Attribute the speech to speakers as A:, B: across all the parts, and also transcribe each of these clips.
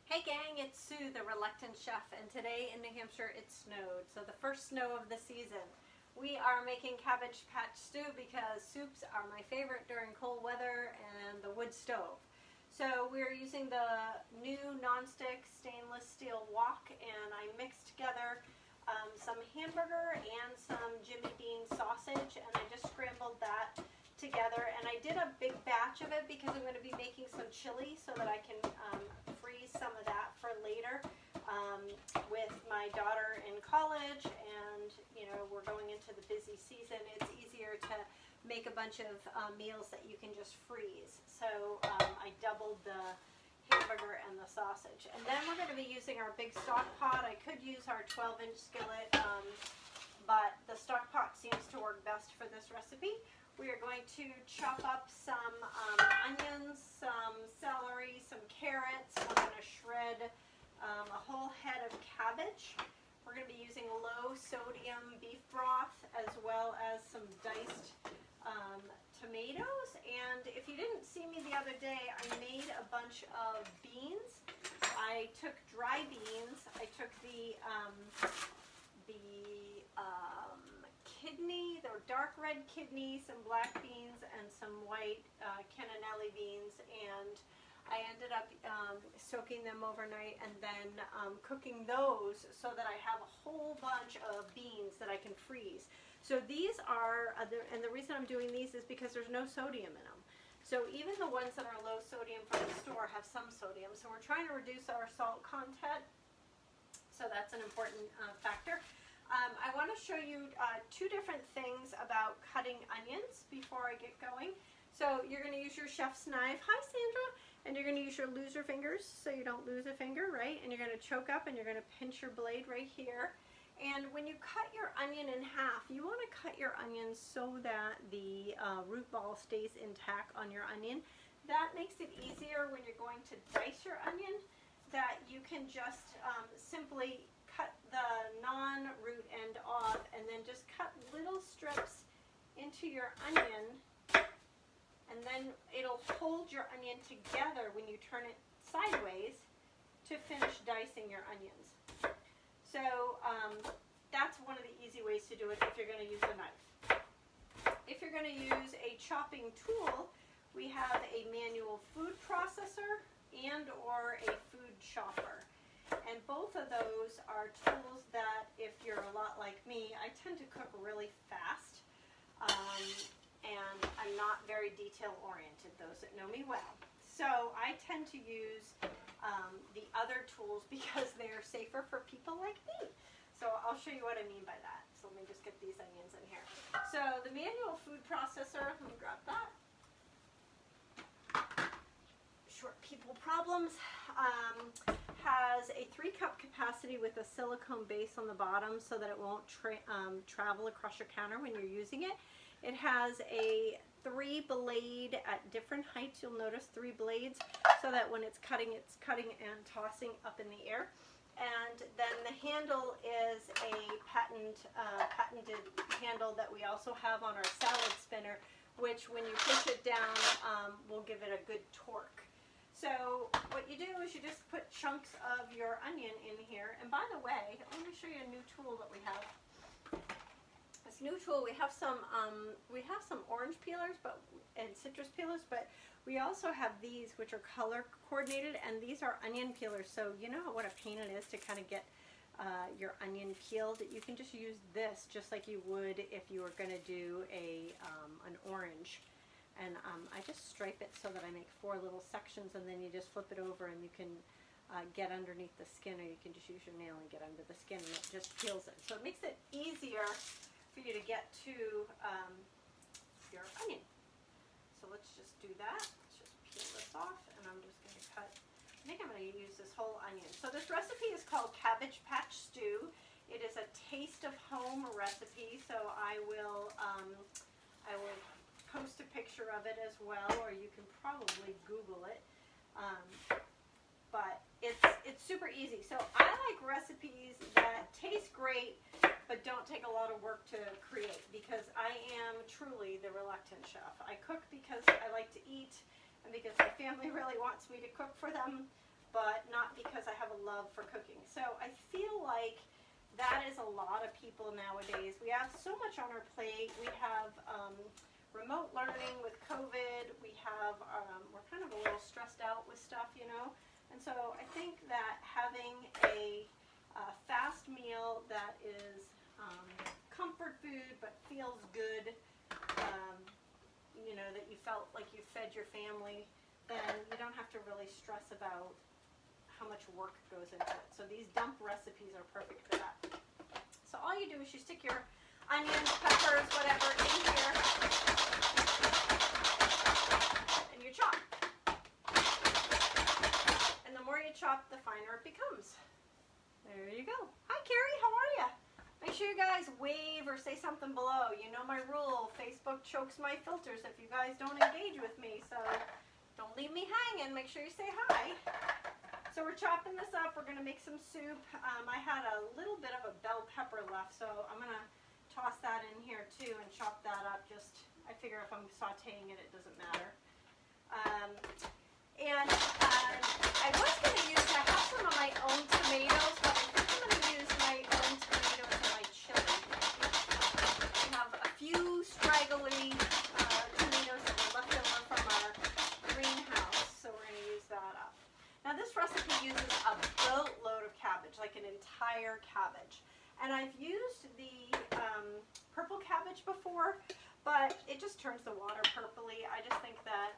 A: Hey gang, it's Sue, the Reluctant Chef, and today in New Hampshire it snowed, so the first snow of the season. We are making cabbage patch stew because soups are my favorite during cold weather and the wood stove. So we're using the new non-stick stainless steel wok, and I mixed together some hamburger and some Jimmy Dean sausage, and I just scrambled that together, and I did a big batch of it because I'm going to be making some chili so that I can freeze some of that for later with my daughter in college, and you know, we're going into the busy season. It's easier to make a bunch of meals that you can just freeze. So I doubled the hamburger and the sausage, and then we're going to be using our big stock pot. I could use our 12-inch skillet, but the stock pot seems to work best for this recipe. We are going to chop up some onions, some celery, some carrots. We're going to shred a whole head of cabbage. We're going to be using low sodium beef broth as well as some diced tomatoes. And if you didn't see me the other day, I made a bunch of beans. I took dry beans. I took the kidney, the dark red kidney, some black beans, and some white cannellini beans, and I ended up soaking them overnight and then cooking those so that I have a whole bunch of beans that I can freeze. So these are, and the reason I'm doing these is because there's no sodium in them. So even the ones that are low sodium from the store have some sodium. So we're trying to reduce our salt content. So that's an important factor. I want to show you two different things about cutting onions before I get going. So you're going to use your chef's knife. Hi, Sandra. And you're going to use your loser fingers so you don't lose a finger, right? And you're going to choke up and you're going to pinch your blade right here. And when you cut your onion in half, you want to cut your onions so that the root ball stays intact on your onion. That makes it easier when you're going to dice your onion, that you can just simply cut the non-root end off and then just cut little strips into your onion, and then it'll hold your onion together when you turn it sideways to finish dicing your onions. So that's one of the easy ways to do it if you're going to use a knife. If you're going to use a chopping tool, we have a manual food processor and or a food chopper. And both of those are tools that, if you're a lot like me, I tend to cook really fast, and I'm not very detail oriented, those that know me well. So I tend to use the other tools because they're safer for people like me. So I'll show you what I mean by that. So let me just get these onions in here. So the manual food processor, let me grab that. Short people problems. Has a 3-cup capacity with a silicone base on the bottom so that it won't travel across your counter when you're using it. It has a 3 blade at different heights. You'll notice 3 blades so that when it's cutting and tossing up in the air. And then the handle is a patented handle that we also have on our salad spinner, which when you push it down will give it a good torque. So what you do is you just put chunks of your onion in here. And by the way, let me show you a new tool that we have. This new tool, we have some orange peelers and citrus peelers, but we also have these which are color coordinated, and these are onion peelers. So you know what a pain it is to kind of get your onion peeled. You can just use this just like you would if you were going to do an orange. And I just stripe it so that I make 4 little sections, and then you just flip it over and you can get underneath the skin, or you can just use your nail and get under the skin, and it just peels it. So it makes it easier for you to get to your onion. So let's just do that. Let's just peel this off, and I'm just going to cut. I think I'm going to use this whole onion. So this recipe is called Cabbage Patch Stew. It is a taste of home recipe, so I will post a picture of it as well, or you can probably Google it. But it's super easy. So I like recipes that taste great but don't take a lot of work to create, because I am truly the reluctant chef. I cook because I like to eat and because my family really wants me to cook for them. but not because I have a love for cooking. So I feel like that is a lot of people nowadays. We have so much on our plate. We have remote learning with COVID. We have, we're kind of a little stressed out with stuff, you know. And so I think that having a fast meal that is comfort food but feels good, you know, that you felt like you fed your family, then you don't have to really stress about how much work goes into it. So these dump recipes are perfect for that. So all you do is you stick your onions, peppers, whatever in here, and you chop. And the more you chop, the finer it becomes. There you go. Hi Carrie, how are you? Make sure you guys wave or say something below. You know my rule, Facebook chokes my filters if you guys don't engage with me, so don't leave me hanging. Make sure you say hi. So we're chopping this up. We're going to make some soup. I had a little bit of a bell pepper left, so I'm going to toss that in here too and chop that up. Just, I figure if I'm sauteing it, it doesn't matter. I was going to use, I have some of my own tomatoes, but I think I'm going to use my own tomatoes in my chili. We have a few straggly tomatoes that were left over from our greenhouse, so we're going to use that up. Now this recipe uses a boatload of cabbage, like an entire cabbage. And I've used the purple cabbage before, but it just turns the water purpley. I just think that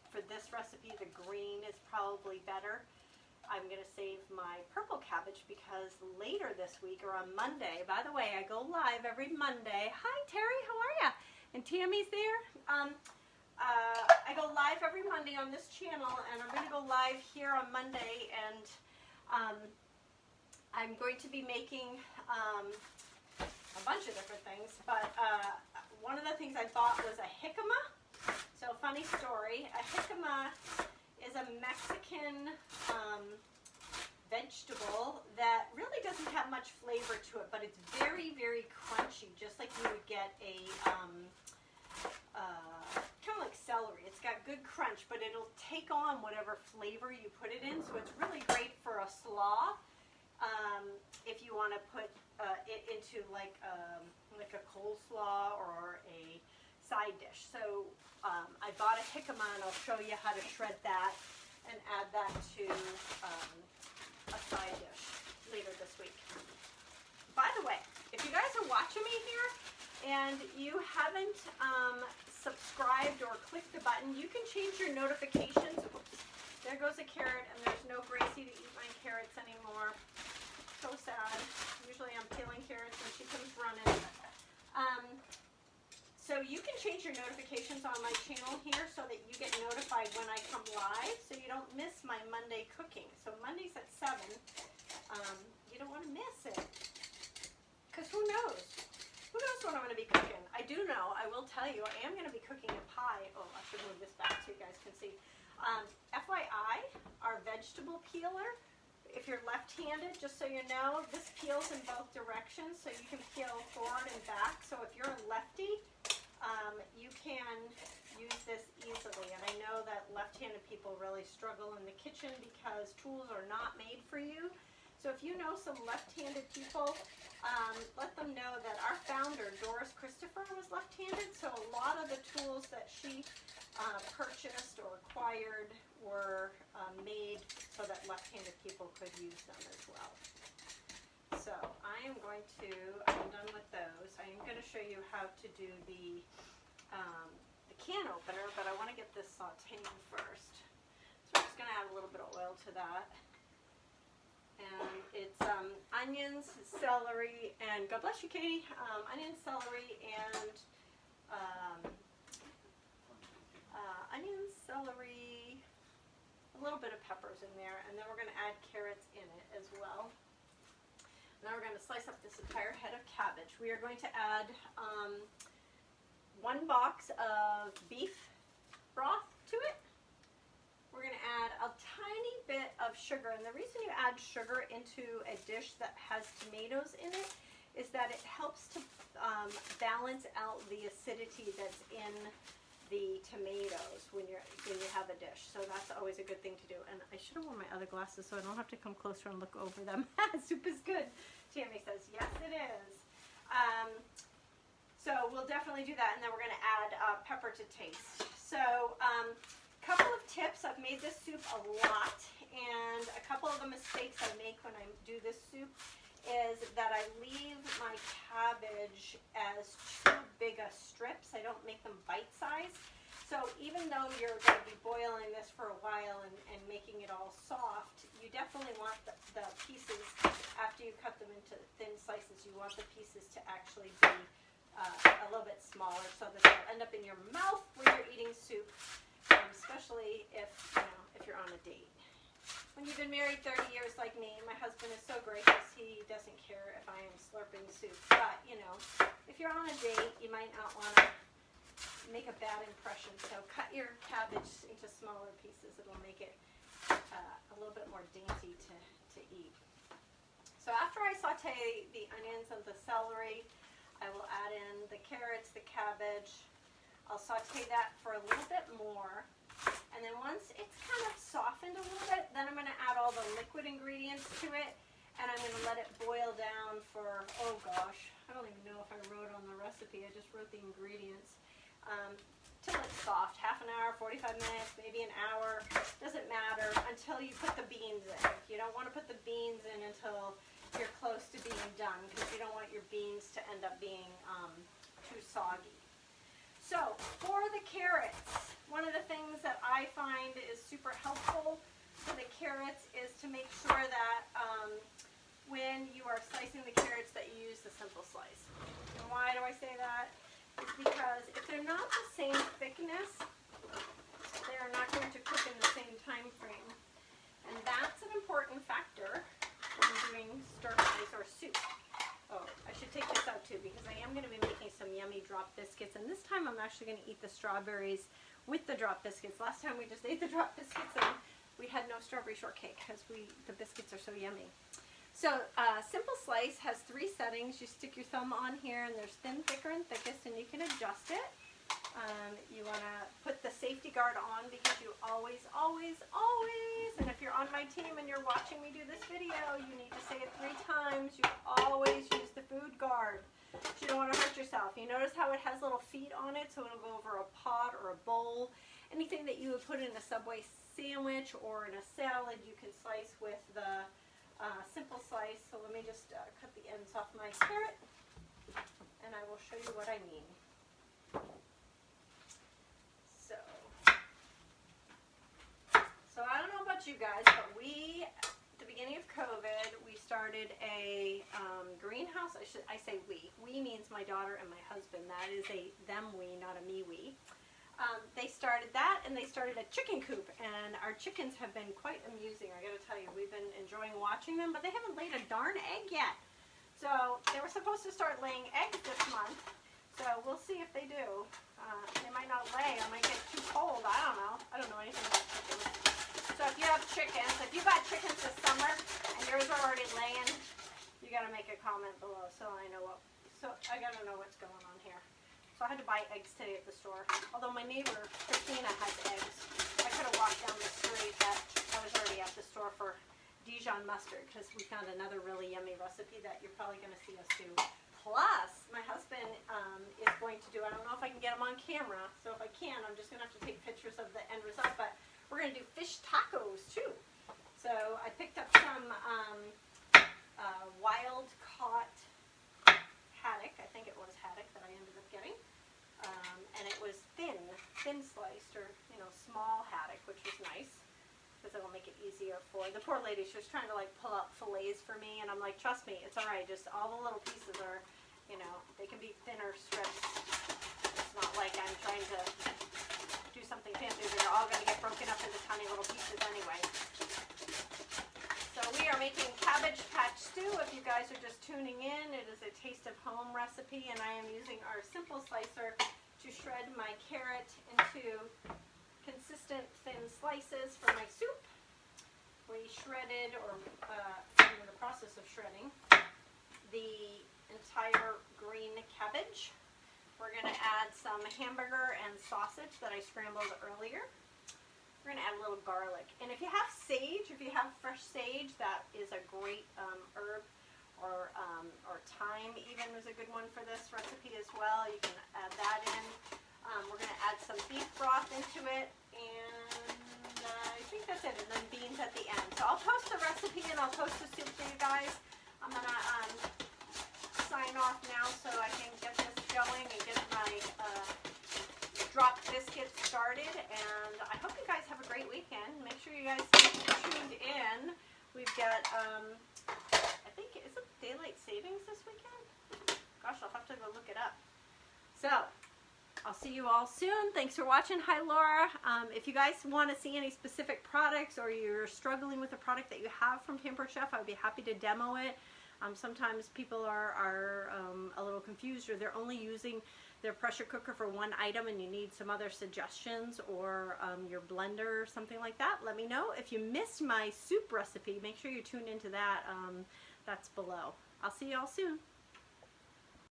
A: for this recipe, the green is probably better. I'm going to save my purple cabbage because later this week, or on Monday, by the way, I go live every Monday. Hi Terry, how are you? And Tammy's there. I go live every Monday on this channel, and I'm going to go live here on Monday, and I'm going to be making a bunch of different things, but one of the things I bought was a jicama. So funny story, a jicama is a Mexican vegetable that really doesn't have much flavor to it, but it's very, very crunchy, just like you would get a kind of like celery. It's got good crunch, but it'll take on whatever flavor you put it in, so it's really great for a slaw. If you want to put it into like a coleslaw or a side dish. So I bought a jicama, and I'll show you how to shred that and add that to a side dish later this week. By the way, if you guys are watching me here and you haven't subscribed or clicked the button, you can change your notifications. Oops, there goes a carrot, and there's no Gracie to eat my carrots anymore. So sad. Usually I'm peeling carrots and she comes running. So you can change your notifications on my channel here so that you get notified when I come live, so you don't miss my Monday cooking. So Monday's at 7. You don't want to miss it, because who knows? Who knows what I'm going to be cooking? I do know, I will tell you, I am going to be cooking a pie. Oh, I should move this back so you guys can see. FYI, our vegetable peeler, if you're left-handed, just so you know, this peels in both directions, so you can peel forward and back. So if you're a lefty, you can use this easily. And I know that left-handed people really struggle in the kitchen because tools are not made for you. So if you know some left-handed people, let them know that our founder, Doris Christopher, was left-handed. So a lot of the tools that she purchased or acquired were made so that left-handed people could use them as well. So I'm done with those. I am going to show you how to do the can opener, but I want to get this sauteing first. So I'm just going to add a little bit of oil to that. And it's onions, celery, and God bless you, Katie. Onions, celery, and onions, celery, a little bit of peppers in there, and then we're going to add carrots in it as well. Now we're going to slice up this entire head of cabbage. We are going to add 1 box of beef broth to it. We're going to add a tiny bit of sugar, and the reason you add sugar into a dish that has tomatoes in it is that it helps to balance out the acidity that's in the tomatoes when you have a dish. So that's always a good thing to do. And I should have worn my other glasses so I don't have to come closer and look over them. Soup is good. Tammy says, yes, it is. So we'll definitely do that, and then we're going to add pepper to taste. So couple of tips. I've made this soup a lot, and a couple of the mistakes I make when I do this soup is that I leave my cabbage as too big a strips. I don't make them bite-sized. So even though you're going to be boiling this for a while and making it all soft, you definitely want the pieces, after you cut them into thin slices, you want the pieces to actually be a little bit smaller so that they'll end up in your mouth when you're eating soup, especially if you're on a date. When you've been married 30 years like me, my husband is so gracious, he doesn't care if I am slurping soup. But, if you're on a date, you might not want to make a bad impression. So cut your cabbage into smaller pieces. It'll make it a little bit more dainty to eat. So after I saute the onions and the celery, I will add in the carrots, the cabbage. I'll saute that for a little bit more. And then once it's kind of softened a little bit, then I'm going to add all the liquid ingredients to it. And I'm going to let it boil down for, oh gosh, I don't even know if I wrote on the recipe. I just wrote the ingredients. Till it's soft, half an hour, 45 minutes, maybe an hour. Doesn't matter until you put the beans in. You don't want to put the beans in until you're close to being done, because you don't want your beans to end up being too soggy. So for the carrots, one of the things that I find is super helpful for the carrots is to make sure that when you are slicing the carrots that you use the simple slice. And why do I say that? It's because if they're not the same thickness, they are not going to cook in the same time frame. And that's an important factor when doing stir fries or soup. Oh, I should take this out too, because I am going to be making some yummy drop biscuits, and this time I'm actually going to eat the strawberries with the drop biscuits. Last time we just ate the drop biscuits and we had no strawberry shortcake because the biscuits are so yummy. So simple slice has 3 settings. You stick your thumb on here, and there's thin, thicker, and thickest, and you can adjust it. You want to put the safety guard on, because you always, and if you're on my team and you're watching me do this video, you need to say it 3 times. You always use the food guard. You don't want to hurt yourself. You notice how it has little feet on it, so it'll go over a pot or a bowl. Anything that you would put in a Subway sandwich or in a salad, you can slice with the simple slice. So let me just cut the ends off my carrot, and I will show you what I mean. So I don't know about you guys, but we, at the beginning of COVID, we started a greenhouse. I say we. We means my daughter and my husband. That is a them we, not a me we. They started that, and they started a chicken coop, and our chickens have been quite amusing. I gotta tell you, we've been enjoying watching them, but they haven't laid a darn egg yet. So they were supposed to start laying eggs this month, so we'll see if they do. They might not lay. I might get too cold. I don't know. I don't know anything about chickens. So if you have chickens, if you got chickens this summer and yours are already laying, you got to make a comment below so I know I got to know what's going on here. So I had to buy eggs today at the store. Although my neighbor, Christina, has eggs. I could have walked down the street, but I was already at the store for Dijon mustard, because we found another really yummy recipe that you're probably going to see us do. Plus, my husband is going to do, I don't know if I can get him on camera, so if I can, I'm just going to have to take pictures of the end result, but we're going to do fish tacos too. So I picked up some wild caught haddock. I think it was haddock that I ended up getting. And it was thin sliced, or small haddock, which was nice, because it'll make it easier for the poor lady. She was trying to pull out fillets for me, and I'm like, trust me, it's all right. Just all the little pieces are, they can be thinner strips. It's not like I'm trying to do something fancy. They're all going to get broken up into tiny little pieces anyway. So we are making cabbage patch stew. If you guys are just tuning in, it is a taste of home recipe, and I am using our simple slicer to shred my carrot into consistent thin slices for my soup. We shredded, or in the process of shredding, the entire green cabbage. We're going to add some hamburger and sausage that I scrambled earlier. We're going to add a little garlic. And if you have sage, if you have fresh sage, that is a great herb. Or thyme even was a good one for this recipe as well. You can add that in. We're going to add some beef broth into it, and I think that's it, and then beans at the end. So I'll post the recipe and I'll post the soup for you guys. I'm going to sign off now so I can get this going and get my dropped biscuits started, and I hope you guys have a great weekend. Make sure you guys stay tuned in. We've got, I think, is it daylight savings this weekend? Gosh, I'll have to go look it up. So, I'll see you all soon. Thanks for watching. Hi, Laura. If you guys want to see any specific products or you're struggling with a product that you have from Pampered Chef, I would be happy to demo it. Sometimes people are a little confused, or they're only using their pressure cooker for one item and you need some other suggestions, or your blender or something like that. Let me know. If you missed my soup recipe, make sure you tune into that. That's below. I'll see you all soon.